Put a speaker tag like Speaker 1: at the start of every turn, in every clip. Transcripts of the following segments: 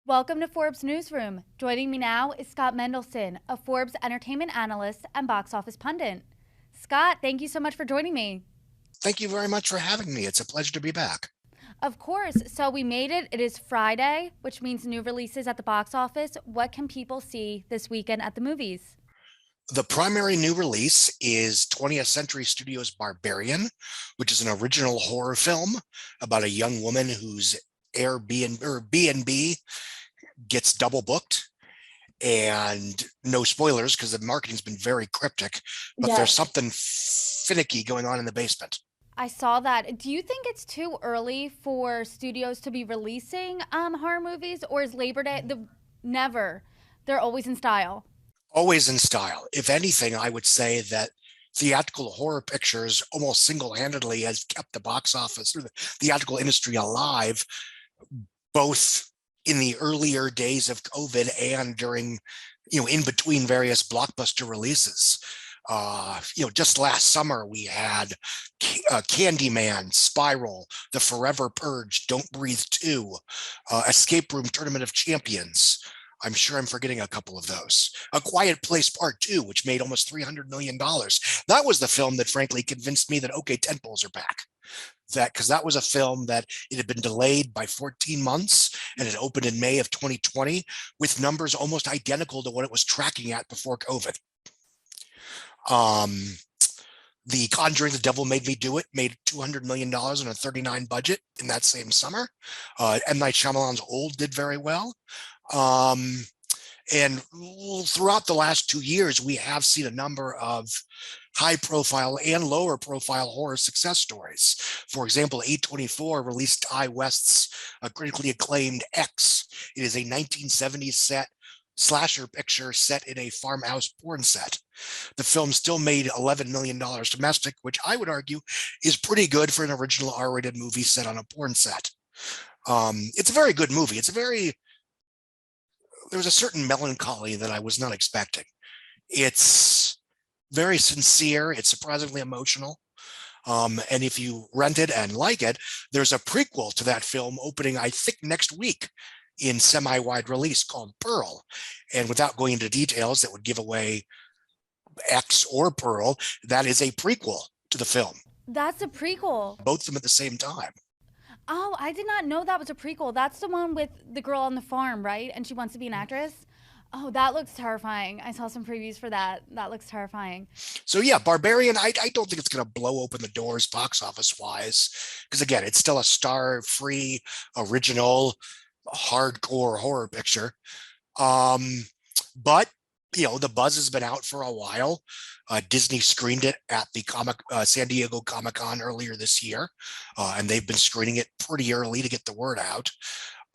Speaker 1: Welcome to Forbes Newsroom. Joining me now is Scott Mendelson, a Forbes entertainment analyst and box office pundit. Scott, thank you so much for joining me.
Speaker 2: Thank you very much for having me. It's a pleasure to be back.
Speaker 1: Of course, so we made it. It is Friday, which means new releases at the box office. What can people see this weekend at the movies?
Speaker 2: The primary new release is 20th Century Studios' Barbarian, which is an original horror film about a young woman whose Airbnb or B&B gets double booked. And no spoilers because the marketing's been very cryptic, but there's
Speaker 1: Yes.
Speaker 2: something finicky going on in the basement.
Speaker 1: I saw that. Do you think it's too early for studios to be releasing horror movies, or is Labor Day never? They're always in style.
Speaker 2: Always in style. If anything, I would say that theatrical horror pictures almost single-handedly has kept the box office or the theatrical industry alive, both in the earlier days of COVID and during, in between various blockbuster releases. Just last summer we had Candyman, Spiral, The Forever Purge, Don't Breathe 2, Escape Room Tournament of Champions. I'm sure I'm forgetting a couple of those. A Quiet Place Part 2, which made almost $300 million. That was the film that frankly convinced me that, okay, tentpoles are back. Because that was a film that it had been delayed by 14 months and it opened in May of 2020 with numbers almost identical to what it was tracking at before COVID. The Conjuring, The Devil Made Me Do It made $200 million on a 39 budget in that same summer. M. Night Shyamalan's Old did very well. And throughout the last 2 years, we have seen a number of high profile and lower profile horror success stories. For example, A24 released Ty West's critically acclaimed X. It is a 1970s set slasher picture set in a farmhouse porn set. The film still made $11 million domestic, which I would argue is pretty good for an original R-rated movie set on a porn set. It's a very good movie. There was a certain melancholy that I was not expecting. It's very sincere. It's surprisingly emotional. And if you rent it and like it, there's a prequel to that film opening, I think, next week in semi-wide release called Pearl. And without going into details that would give away X or Pearl, that is a prequel to the film.
Speaker 1: That's a prequel.
Speaker 2: Both of them at the same time.
Speaker 1: Oh, I did not know that was a prequel. That's the one with the girl on the farm, right? And she wants to be an actress. Oh, that looks terrifying. I saw some previews for that. That looks terrifying.
Speaker 2: So yeah, Barbarian, I don't think it's going to blow open the doors box office wise, because again, it's still a star-free, original, hardcore horror picture. But the buzz has been out for a while. Disney screened it at the San Diego Comic-Con earlier this year, and they've been screening it pretty early to get the word out.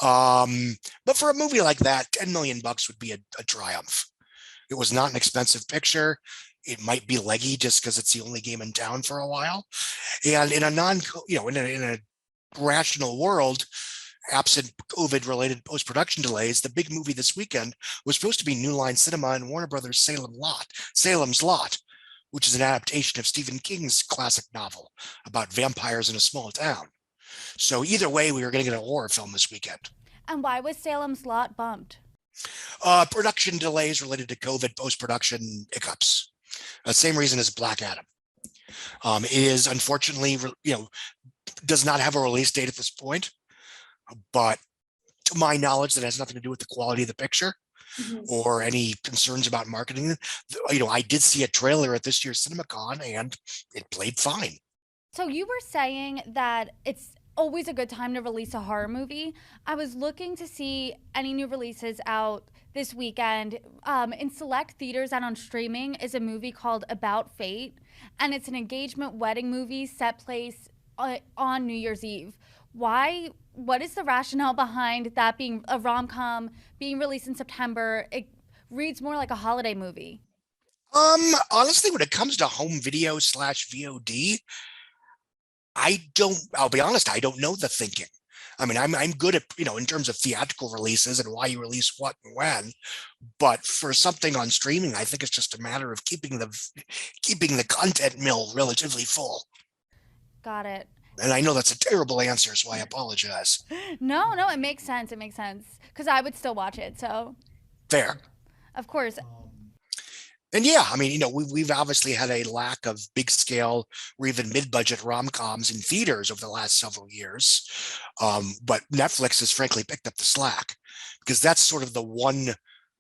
Speaker 2: But for a movie like that, 10 million bucks would be a triumph. It was not an expensive picture. It might be leggy just because it's the only game in town for a while. And in a in a rational world, absent COVID-related post-production delays, the big movie this weekend was supposed to be New Line Cinema and Warner Brothers' Salem's Lot, which is an adaptation of Stephen King's classic novel about vampires in a small town. So either way, we were going to get a horror film this weekend.
Speaker 1: And why was Salem's Lot bumped?
Speaker 2: Production delays related to COVID post-production hiccups. Same reason as Black Adam. It is unfortunately, does not have a release date at this point. But to my knowledge, that has nothing to do with the quality of the picture or any concerns about marketing. I did see a trailer at this year's CinemaCon and it played fine.
Speaker 1: So you were saying that it's always a good time to release a horror movie. I was looking to see any new releases out this weekend. In select theaters and on streaming is a movie called About Fate, and it's an engagement wedding movie set place on New Year's Eve. Why? What is the rationale behind that being a rom-com being released in September? It reads more like a holiday movie.
Speaker 2: Honestly, when it comes to home video / VOD, I'll be honest, I don't know the thinking. I mean, I'm good at, in terms of theatrical releases and why you release what and when, but for something on streaming, I think it's just a matter of keeping the content mill relatively full.
Speaker 1: Got it.
Speaker 2: And I know that's a terrible answer, so I apologize.
Speaker 1: No, no, it makes sense. It makes sense because I would still watch it. So,
Speaker 2: Fair.
Speaker 1: of course,
Speaker 2: And yeah, I mean, we've obviously had a lack of big scale or even mid budget rom coms in theaters over the last several years. But Netflix has frankly picked up the slack because that's sort of the one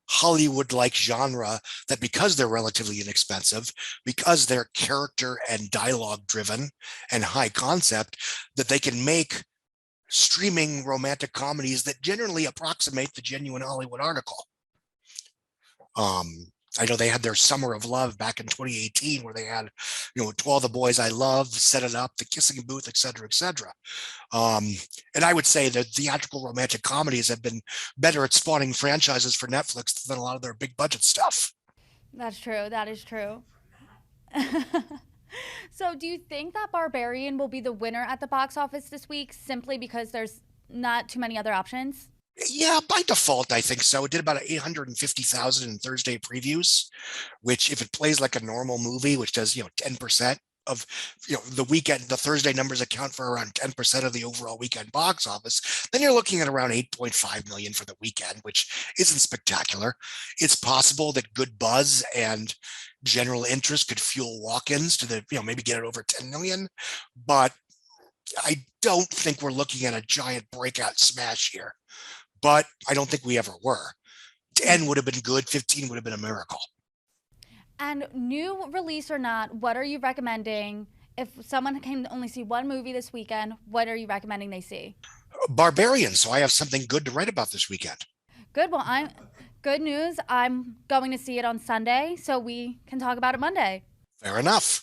Speaker 2: Hollywood like genre that, because they're relatively inexpensive, because they're character and dialogue driven and high concept, that they can make streaming romantic comedies that generally approximate the genuine Hollywood article. Um, I know they had their Summer of Love back in 2018, where they had, To All the Boys I Love, Set It Up, The Kissing Booth, et cetera, et cetera. And I would say that theatrical romantic comedies have been better at spawning franchises for Netflix than a lot of their big budget stuff.
Speaker 1: that's true. That is true. So, do you think that Barbarian will be the winner at the box office this week simply because there's not too many other options?
Speaker 2: Yeah, by default, I think so. It did about 850,000 in Thursday previews, which if it plays like a normal movie, which does, 10% of, the weekend, the Thursday numbers account for around 10% of the overall weekend box office, then you're looking at around 8.5 million for the weekend, which isn't spectacular. It's possible that good buzz and general interest could fuel walk-ins to the, maybe get it over 10 million, but I don't think we're looking at a giant breakout smash here. But I don't think we ever were. 10 would have been good, 15 would have been a miracle.
Speaker 1: And new release or not, what are you recommending? If someone can only see one movie this weekend, what are you recommending they see?
Speaker 2: Barbarian, so I have something good to write about this weekend.
Speaker 1: Good. Well, I'm good news. I'm going to see it on Sunday, so we can talk about it Monday.
Speaker 2: Fair enough.